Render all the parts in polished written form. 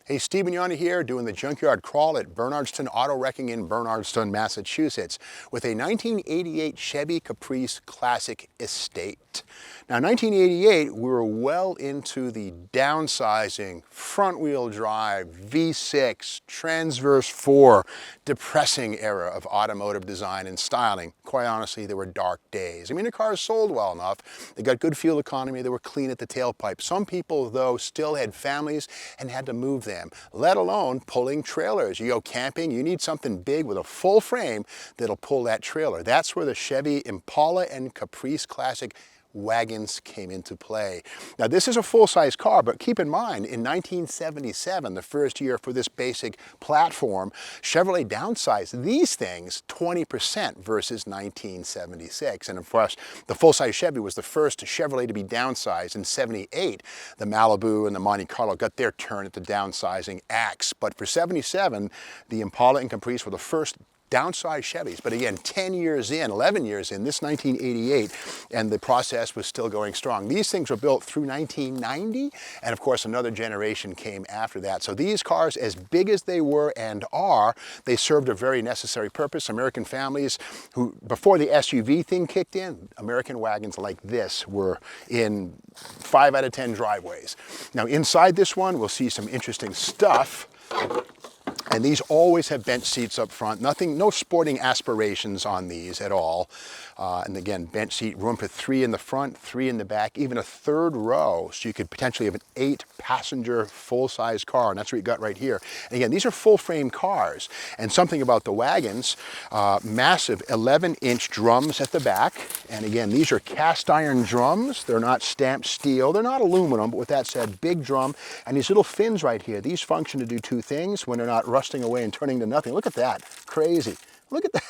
Hey, Steve Mignogna here, doing the junkyard crawl at Bernardston Auto Wrecking in Bernardston, Massachusetts, with a 1988 Chevy Caprice Classic Estate. Now, 1988, we were well into the downsizing, front-wheel drive, V6, transverse 4, depressing era of automotive design and styling. Quite honestly, they were dark days. I mean, the cars sold well enough. They got good fuel economy. They were clean at the tailpipe. Some people, though, still had families and had to move them, let alone pulling trailers. You go camping, you need something big with a full frame that'll pull that trailer. That's where the Chevy Impala and Caprice Classic wagons came into play. Now, this is a full-size car, but keep in mind, in 1977, the first year for this basic platform, Chevrolet downsized these things 20% versus 1976. And of course, the full-size Chevy was the first Chevrolet to be downsized. In 78, the Malibu and the Monte Carlo got their turn at the downsizing axe. But for 77, the Impala and Caprice were the first downsized Chevys. But again, 10 years in, 11 years in, this 1988, and the process was still going strong. These things were built through 1990, and of course another generation came after that. So these cars, as big as they were and are, they served a very necessary purpose. American families who, before the SUV thing kicked in, American wagons like this were in 5 out of 10 driveways. Now inside this one, we'll see some interesting stuff. And these always have bench seats up front. Nothing, no sporting aspirations on these at all. And again, bench seat, room for 3 in the front, 3 in the back, even a third row. So you could potentially have an 8-passenger full-size car, and that's what you got right here. And again, these are full-frame cars. And something about the wagons, massive 11-inch drums at the back. And again, these are cast iron drums. They're not stamped steel. They're not aluminum, but with that said, big drum. And these little fins right here, these function to do 2 things when they're not rusting away and turning to nothing. Look at that, crazy. Look at that.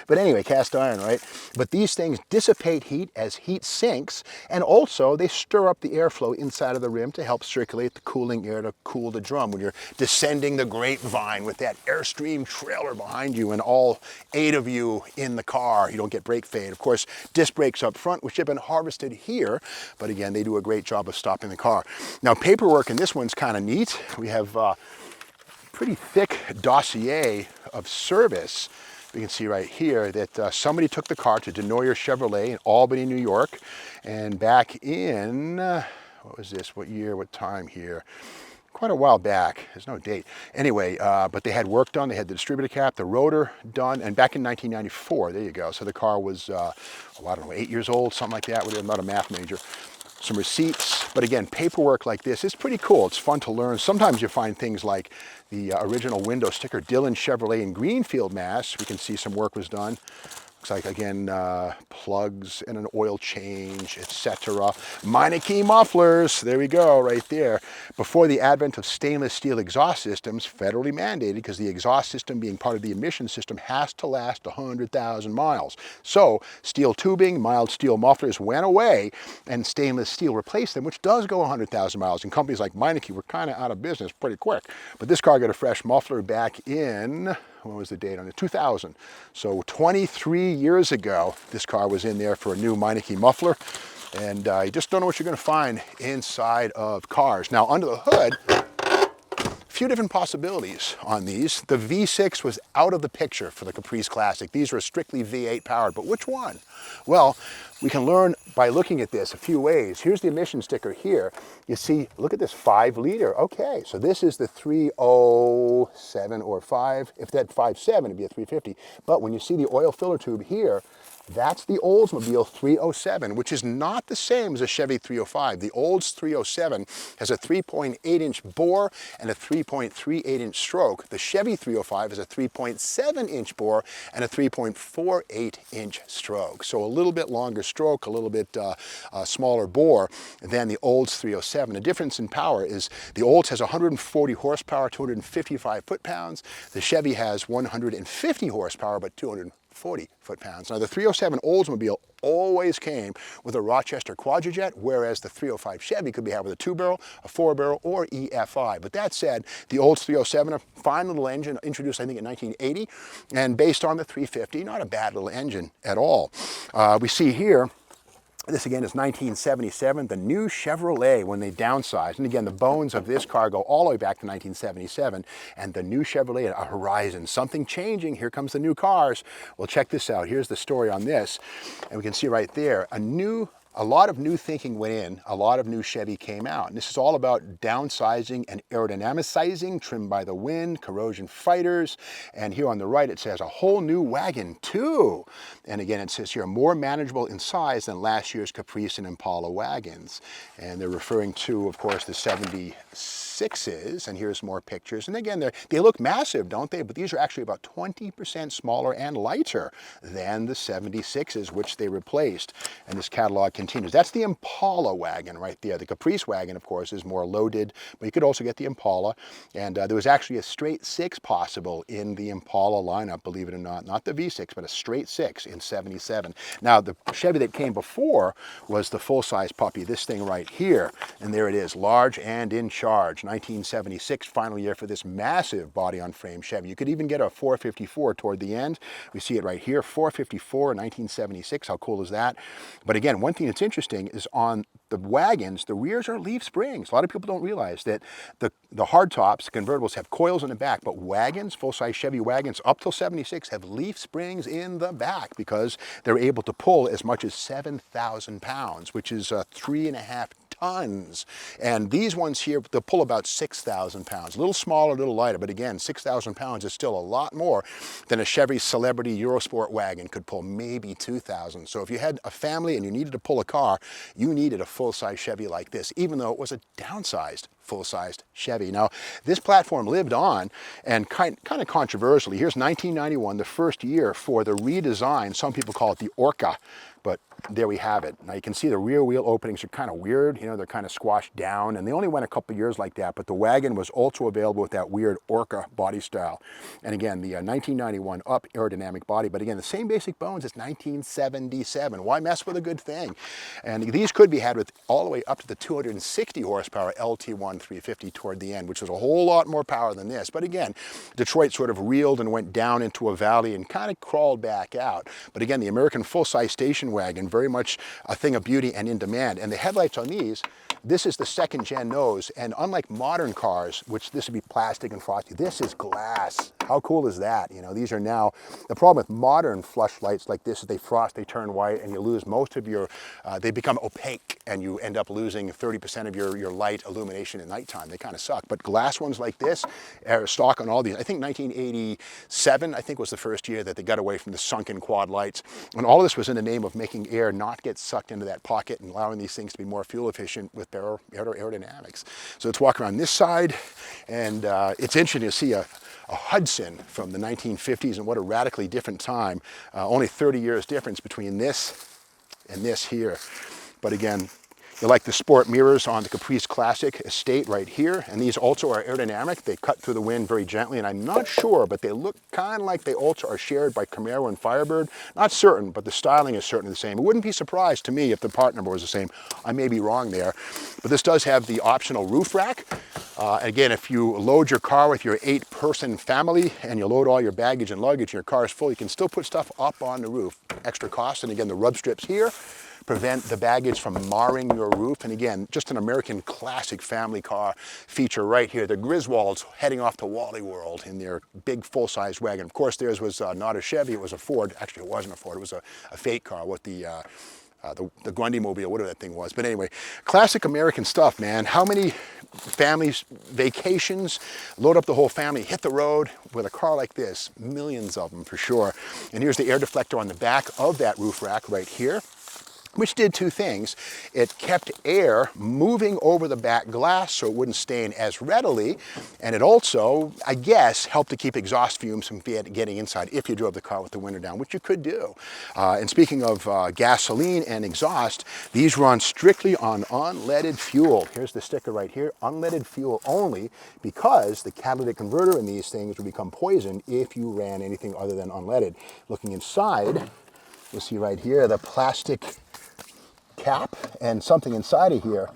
But anyway, cast iron, right? But these things dissipate heat as heat sinks, and also they stir up the airflow inside of the rim to help circulate the cooling air to cool the drum when you're descending the grapevine with that Airstream trailer behind you and all 8 of you in the car. You don't get brake fade. Of course, disc brakes up front, which have been harvested here, but again, they do a great job of stopping the car. Now, paperwork in this one's kind of neat. We have pretty thick dossier of service. You can see right here that somebody took the car to Denoyer Chevrolet in Albany, New York, and back in, what was this, what year, what time here? Quite a while back, there's no date. Anyway, but they had work done, they had the distributor cap, the rotor done, and back in 1994, there you go. So the car was, I don't know, 8 years old, something like that. I'm not a math major. Some receipts, but again, paperwork like this is pretty cool. It's fun to learn. Sometimes you find things like the original window sticker, Dillon Chevrolet in Greenfield, Mass. We can see some work was done. Looks like, again, plugs and an oil change, etc. Meineke mufflers, there we go, right there. Before the advent of stainless steel exhaust systems, federally mandated, because the exhaust system being part of the emission system has to last 100,000 miles. So steel tubing, mild steel mufflers went away, and stainless steel replaced them, which does go 100,000 miles. And companies like Meineke were kind of out of business pretty quick. But this car got a fresh muffler back in, when was the date on it? 2000. So 23 years ago, this car was in there for a new Meineke muffler. And you just don't know what you're going to find inside of cars. Now, under the hood, a few different possibilities on these. The V6 was out of the picture for the Caprice Classic. These were strictly V8 powered, but which one? Well, we can learn by looking at this a few ways. Here's the emission sticker here. You see, look at this 5-liter. Okay, so this is the 307 or 5. If that 5.7, it'd be a 350. But when you see the oil filler tube here, that's the Oldsmobile 307, which is not the same as a Chevy 305. The Olds 307 has a 3.8-inch bore and a 3.38-inch stroke. The Chevy 305 has a 3.7-inch bore and a 3.48-inch stroke. So a little bit longer stroke, a little bit smaller bore than the Olds 307. The difference in power is the Olds has 140 horsepower, 255 foot-pounds. The Chevy has 150 horsepower, but 240 foot-pounds. Now, the 307 Oldsmobile always came with a Rochester Quadrajet, whereas the 305 Chevy could be had with a 2-barrel, a 4-barrel, or EFI. But that said, the Olds 307, a fine little engine, introduced, I think, in 1980, and based on the 350, not a bad little engine at all. We see here This again is 1977, the new Chevrolet when they downsized. And again, the bones of this car go all the way back to 1977. And the new Chevrolet, a Horizon, something changing. Here comes the new cars. Well, check this out. Here's the story on this. And we can see right there, a lot of new thinking went in, a lot of new Chevy came out. And this is all about downsizing and aerodynamicizing, trim by the wind, corrosion fighters. And here on the right, it says a whole new wagon too. And again, it says here, more manageable in size than last year's Caprice and Impala wagons. And they're referring to, of course, the 76s. And here's more pictures. And again, they look massive, don't they? But these are actually about 20% smaller and lighter than the 76s, which they replaced. And this catalog continues. That's the Impala wagon right there. The Caprice wagon, of course, is more loaded, but you could also get the Impala. And there was actually a straight 6 possible in the Impala lineup, believe it or not the V6, but a straight 6 in 77. Now, the Chevy that came before was the full-size puppy, this thing right here. And there it is, large and in charge. 1976, final year for this massive body-on-frame Chevy. You could even get a 454 toward the end. We see it right here, 454 in 1976. How cool is that? But again, one thing that's interesting is on the wagons, the rears are leaf springs. A lot of people don't realize that the hardtops, convertibles, have coils in the back, but wagons, full-size Chevy wagons up till 76 have leaf springs in the back because they're able to pull as much as 7,000 pounds, which is 3.5 tons. And these ones here, they'll pull about 6,000 pounds. A little smaller, a little lighter, but again, 6,000 pounds is still a lot more than a Chevy Celebrity Eurosport wagon could pull, maybe 2,000. So if you had a family and you needed to pull a car, you needed a full-size Chevy like this, even though it was a downsized full-sized Chevy. Now, this platform lived on, and kind of controversially, here's 1991, the first year for the redesign. Some people call it the Orca, but there we have it. Now you can see the rear wheel openings are kind of weird, you know, they're kind of squashed down, and they only went a couple years like that, but the wagon was also available with that weird Orca body style. And again, the 1991 up aerodynamic body, but again, the same basic bones as 1977. Why mess with a good thing? And these could be had with all the way up to the 260 horsepower LT1 350 toward the end, which was a whole lot more power than this. But again, Detroit sort of reeled and went down into a valley and kind of crawled back out. But again, the American full-size station wagon, very much a thing of beauty and in demand. And the headlights on these, this is the second gen nose, and unlike modern cars, which this would be plastic and frosty, this is glass. How cool is that? You know, these are now, the problem with modern flush lights like this is they frost, they turn white, and you lose most of your, they become opaque, and you end up losing 30% of your light illumination at nighttime. They kind of suck. But glass ones like this are stock on all these. I think 1987, I think, was the first year that they got away from the sunken quad lights. And all of this was in the name of making air not get sucked into that pocket and allowing these things to be more fuel efficient with better aerodynamics. So let's walk around this side, and it's interesting to see a Hudson from the 1950s, and what a radically different time. Only 30 years difference between this and this here. But again, you like the sport mirrors on the Caprice Classic Estate right here, and these also are aerodynamic. They cut through the wind very gently, and I'm not sure, but they look kind of like they also are shared by Camaro and Firebird. Not certain, but the styling is certainly the same. It wouldn't be surprised to me if the part number was the same. I may be wrong there, but this does have the optional roof rack. Again, if you load your car with your 8-person family and you load all your baggage and luggage and your car is full, you can still put stuff up on the roof. Extra cost, and again, the rub strips here prevent the baggage from marring your roof. And again, just an American classic family car feature right here. The Griswolds heading off to Wally World in their big full-size wagon. Of course, theirs was not a Chevy, it was a Ford. Actually, it wasn't a Ford, it was a Fate car with the Grundy Mobile, whatever that thing was. But anyway, classic American stuff, man. How many families, vacations, load up the whole family, hit the road with a car like this? Millions of them for sure. And here's the air deflector on the back of that roof rack right here, which did two things. It kept air moving over the back glass so it wouldn't stain as readily, and it also, I guess, helped to keep exhaust fumes from getting inside if you drove the car with the window down, which you could do. And speaking of gasoline and exhaust, these run strictly on unleaded fuel. Here's the sticker right here, unleaded fuel only, because the catalytic converter in these things would become poisoned if you ran anything other than unleaded. Looking inside, you'll see right here the plastic cap and something inside of here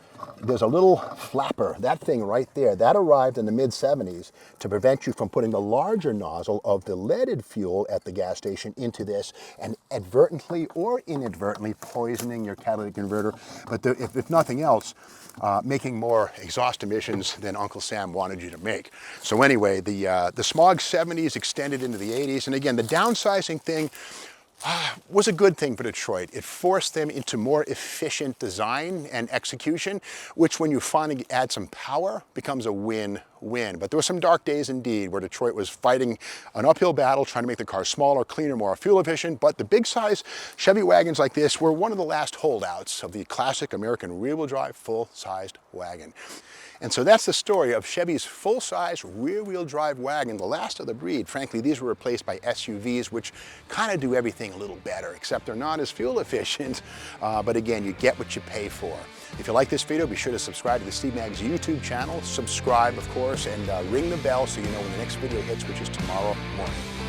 there's a little flapper, that thing right there, that arrived in the mid-70s to prevent you from putting the larger nozzle of the leaded fuel at the gas station into this and advertently or inadvertently poisoning your catalytic converter, but if nothing else, making more exhaust emissions than Uncle Sam wanted you to make. So anyway, the smog 70s extended into the 80s, and again, the downsizing thing was a good thing for Detroit. It forced them into more efficient design and execution, which when you finally add some power becomes a win-win. But there were some dark days indeed where Detroit was fighting an uphill battle trying to make the car smaller, cleaner, more fuel efficient. But the big size Chevy wagons like this were one of the last holdouts of the classic American rear-wheel drive full-sized wagon. And so that's the story of Chevy's full-size rear-wheel drive wagon, the last of the breed. Frankly, these were replaced by SUVs, which kind of do everything a little better, except they're not as fuel efficient. But again, you get what you pay for. If you like this video, be sure to subscribe to the Steve Mag's YouTube channel. Subscribe, of course, and ring the bell so you know when the next video hits, which is tomorrow morning.